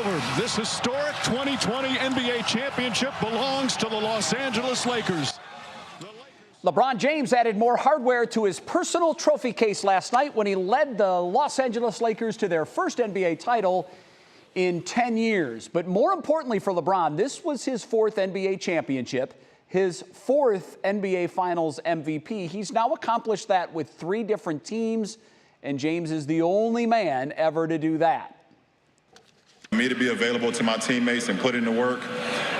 over. This historic 2020 NBA championship belongs to the Los Angeles Lakers. LeBron James added more hardware to his personal trophy case last night when he led the Los Angeles Lakers to their first NBA title in 10 years. But more importantly for LeBron, this was his fourth NBA championship, his fourth NBA Finals MVP. He's now accomplished that with 3 different teams, and James is the only man ever to do that. For me to be available to my teammates and put in the work,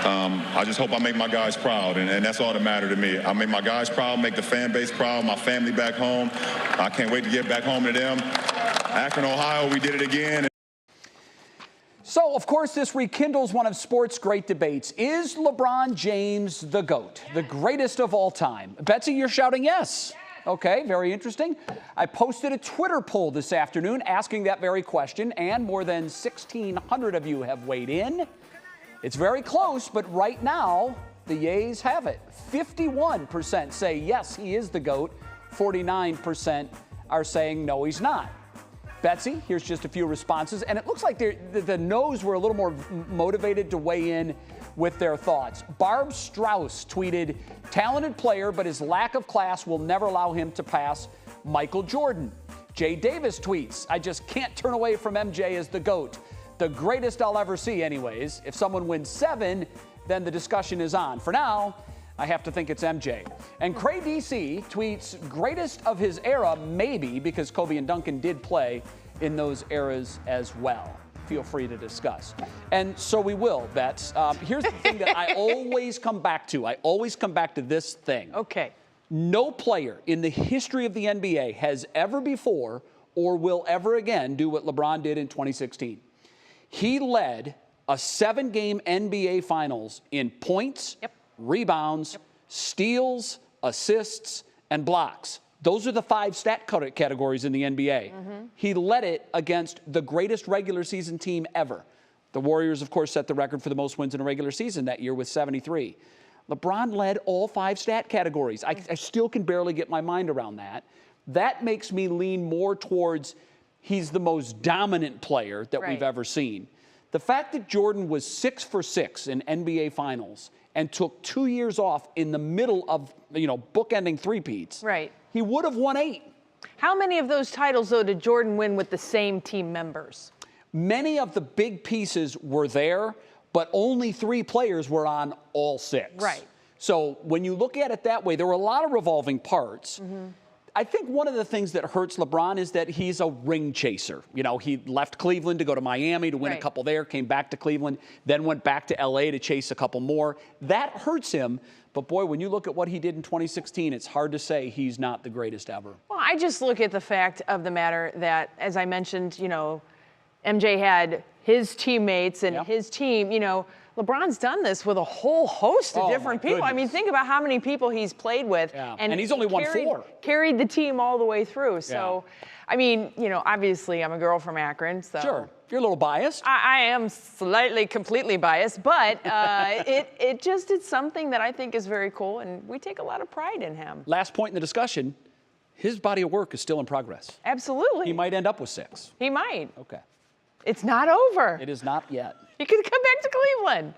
I just hope I make my guys proud, and that's all that matters to me. I make my guys proud, make the fan base proud, my family back home. I can't wait to get back home to them. Akron, Ohio, we did it again. So, of course, this rekindles one of sports' great debates. Is LeBron James the GOAT, the greatest of all time? Betsy, you're shouting yes. Okay, very interesting. I posted a Twitter poll this afternoon asking that very question, and more than 1,600 of you have weighed in. It's very close, but right now, the yays have it. 51% say yes, he is the GOAT. 49% are saying no, he's not. Betsy, here's just a few responses, and it looks like the no's were a little more motivated to weigh in with their thoughts. Barb Strauss tweeted, talented player, but his lack of class will never allow him to pass Michael Jordan. Jay Davis tweets, I just can't turn away from MJ as the GOAT. The greatest I'll ever see anyways. If someone wins 7, then the discussion is on. For now, I have to think it's MJ. And Cray DC tweets, greatest of his era, maybe, because Kobe and Duncan did play in those eras as well. Feel free to discuss. And so we will, Bets. Here's the thing that I always come back to. I always come back to this thing. Okay. No player in the history of the NBA has ever before or will ever again do what LeBron did in 2016. He led a 7-game NBA Finals in points, rebounds, steals, assists, and blocks. Those are the 5 stat categories in the NBA. He led it against the greatest regular season team ever. The Warriors, of course, set the record for the most wins in a regular season that year with 73. LeBron led all 5 stat categories. I still can barely get my mind around that. That makes me lean more towards he's the most dominant player that we've ever seen. The fact that Jordan was 6 for 6 in NBA Finals and took 2 years off in the middle of, bookending three-peats. Right. He would have won 8. How many of those titles, though, did Jordan win with the same team members? Many of the big pieces were there, but only 3 players were on all 6. Right. So when you look at it that way, there were a lot of revolving parts. I think one of the things that hurts LeBron is that he's a ring chaser. He left Cleveland to go to Miami to win a couple there, came back to Cleveland, then went back to L.A. to chase a couple more. That hurts him. But, boy, when you look at what he did in 2016, it's hard to say he's not the greatest ever. Well, I just look at the fact of the matter that, as I mentioned, MJ had his teammates and his team, LeBron's done this with a whole host of different people. I mean, think about how many people he's played with. And he's only won 4. Carried the team all the way through. So, I mean, obviously I'm a girl from Akron. So sure. You're a little biased. I am completely biased. But it's something that I think is very cool. And we take a lot of pride in him. Last point in the discussion, his body of work is still in progress. Absolutely. He might end up with 6. He might. Okay. It's not over. It is not yet. He could come back to Cleveland.